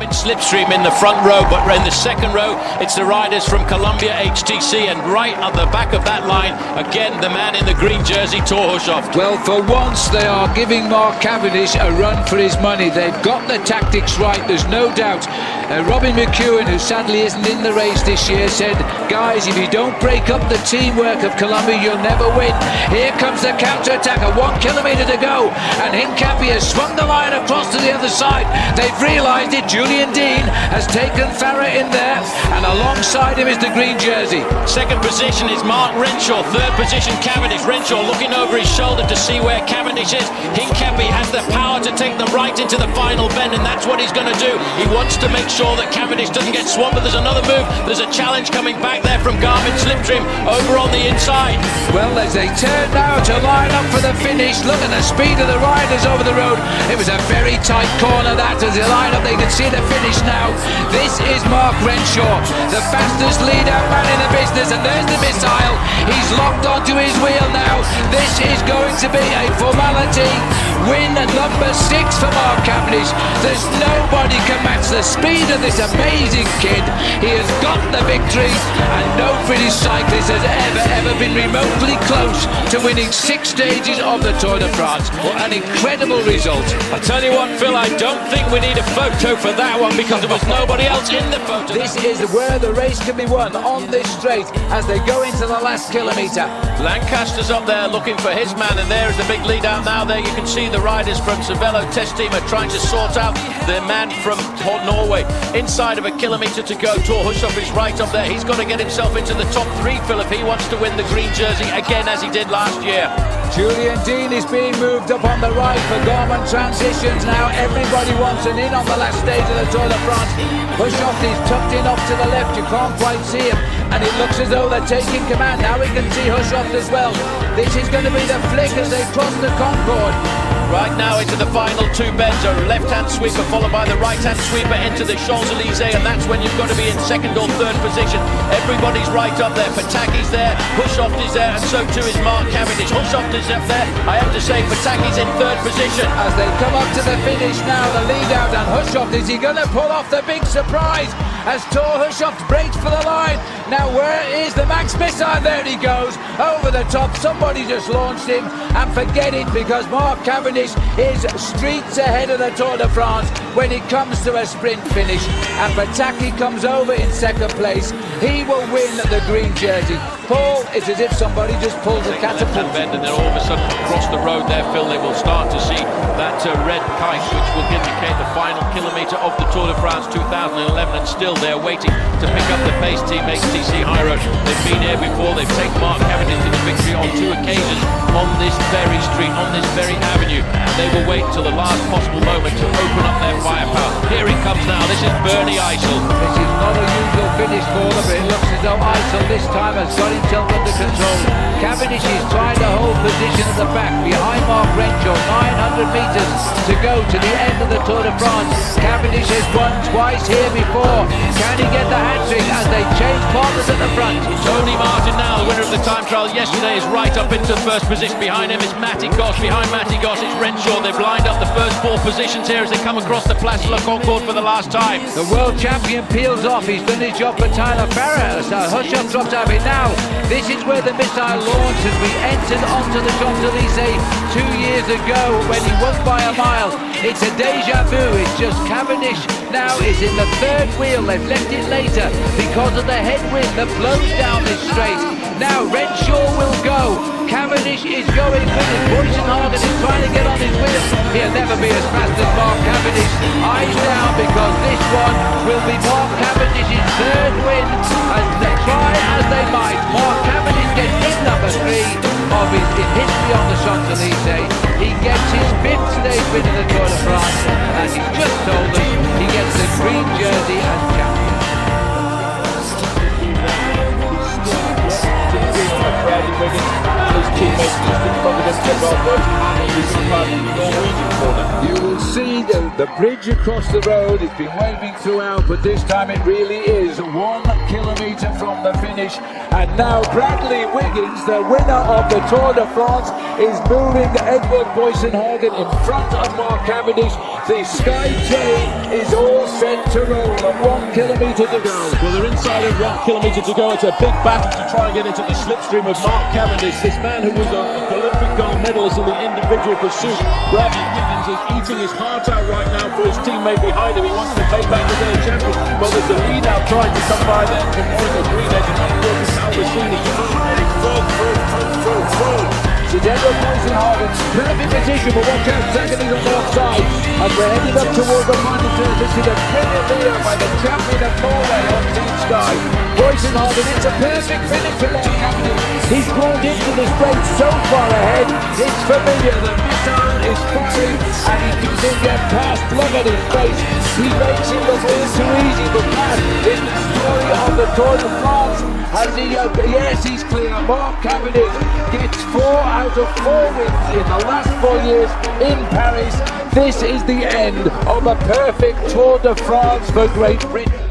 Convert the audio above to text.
Slipstream in the front row, but in the second row it's the riders from Columbia HTC, and right at the back of that line again the man in the green jersey, Torhushoft. Well, for once they are giving Mark Cavendish a run for his money. They've got the tactics right, there's no doubt. Robin McEwen, who sadly isn't in the race this year, said, guys, if you don't break up the teamwork of Columbia, you'll never win. Here comes the counter-attack, 1 kilometre to go, and Hincapie has swung the line across to the other side. They've realised it. Julian Dean has taken Farah in there, and alongside him is the green jersey. Second position is Mark Renshaw, third position Cavendish. Renshaw looking over his shoulder to see where Cavendish is. Hincapie has the power to take them right into the final bend, and that's what he's going to do. He wants to make sure that Cavendish doesn't get swamped, but there's another move. There's a challenge coming back there from Garmin Slipstream over on the inside. Well, as they turn now to line up for the finish, look at the speed of the riders over the road. It was a very tight corner that as they line up. They can see the finish now. This is Mark Renshaw, the fastest lead-out man in the business, and there's the missile. He's locked onto his wheel now. This is going to be a formality. Win number 6 for Mark Cavendish. There's nobody can match the speed of this amazing kid. He has got the victory, and no British cyclist has ever been remotely close to winning 6 stages of the Tour de France. An incredible result. I tell you what, Phil, I don't think we need a photo for that one because there was nobody else in the photo. This is where the race can be won, on this straight as they go into the last kilometre. Lancaster's up there looking for his man, and there is the big lead out now. There you can see the riders from Cervelo test team are trying to sort out their man from Norway. Inside of a kilometre to go, Torhushoft is right up there. He's got to get himself into the top 3, Phil, if he wants to win the green jersey again as he did last year. Julian Dean is being moved up on the right for Garmin transitions now. Everybody wants an in on the last stage of the Tour de France. Hushoft is tucked in off to the left, you can't quite see him, and it looks as though they're taking command. Now we can see Hushoft as well. This is going to be the flick as they cross the Concorde. Right now into the final 2 bends, a left-hand sweeper followed by the right-hand sweeper into the Champs-Élysées, and that's when you've got to be in 2nd or 3rd position. Everybody's right up there. Pataki's there, Hushoft is there, and so too is Mark Cavendish. Hushoft is up there. I have to say Pataki's in 3rd position. As they come up to the finish now, the lead out, and Hushoft, is he going to pull off the big surprise as Torhushoft breaks for the line? Now where is the Max missile? There he goes, over the top. Somebody just launched him, and forget it, because Mark Cavendish is streets ahead of the Tour de France when it comes to a sprint finish, and Pataki comes over in 2nd place. He will win the green jersey. Paul, it's as if somebody just pulled a catapult. Bend, and then all of a sudden across the road there, Phil, they will start to see that red kite, which will indicate the final kilometre of the Tour de France 2011, and still they're waiting to pick up the pace team HTC High Road. They've been here before. They've taken Mark Cavendish to the victory on 2 occasions on this very street, on this very avenue. They will wait until the last possible moment to open up their firepower. Here it comes now. This is Bernie Eisel. This is not a usual finish for them, but it looks as though Eisel this time has got himself under control. Cavendish is trying to hold position at the back behind Mark Renshaw. 900 metres to go to the end of the Tour de France. Cavendish has won twice here before. Can he get the hat-trick as they change partners at the front? Tony Martin now, the winner of the time trial yesterday, is right up into 1st position. Behind him is Matty Goss. Behind Matty Goss is Renshaw. They've lined up the first 4 positions here as they come across the Place de la Concorde for the last time. The world champion peels off. He's done his job for Tyler Farah. So Hushoft drops out of it now. This is where the missile launched as we entered onto the Champs-Élysées 2 years ago when he won by a mile. It's a deja vu. It's just Cavendish now is in the 3rd wheel. They've left it later because of the headwind that blows down this straight. Now Renshaw will go. Cavendish is going with it. Buitenhagen is trying to get on his wheel. He'll never be as fast as Mark Cavendish. Eyes down, because this one will be Mark Cavendish's 3rd win. As they try as they might, Mark Cavendish gets in number 3 of his history on the Champs-Élysées. He gets his 5th stage win in the Tour de France, and he's just told us he gets the green jersey as champion. His teammates just in front of him, You will see the bridge across the road. It's been waving throughout, but this time it really is 1 kilometre from the finish. And now Bradley Wiggins, the winner of the Tour de France, is moving Edward Boysenhagen in front of Mark Cavendish. The Sky Train is all set to roll at 1 kilometre to go. Well, they're inside of 1 kilometre to go. It's a big battle to try and get into the slipstream of Mark Cavendish. This man who was a Olympic gold medalist in the individual pursuit. Bradley Wiggins is eating his heart out right now for his teammate behind him. He wants to take back the world champion. Well, there's a lead out trying to come by there from Monica Green Edge. And unfortunately, Albacini through. It's Edward Boysenhagen, perfect position, but watch out, second is on the offside. And we're heading up towards the final turn. This is a brilliant leader by the champion of Norway on Team Sky. Boysenhagen, it's a perfect finish for Mark Cavendish. He's brought into this race so far ahead. It's familiar, the missile is firing, and he can get past, look at his face. He makes it look all too easy, but that is the story of the Tour de France. As he, yes, he's clear. Mark Cavendish gets 4 out of 4 wins in the last 4 years in Paris. This is the end of a perfect Tour de France for Great Britain.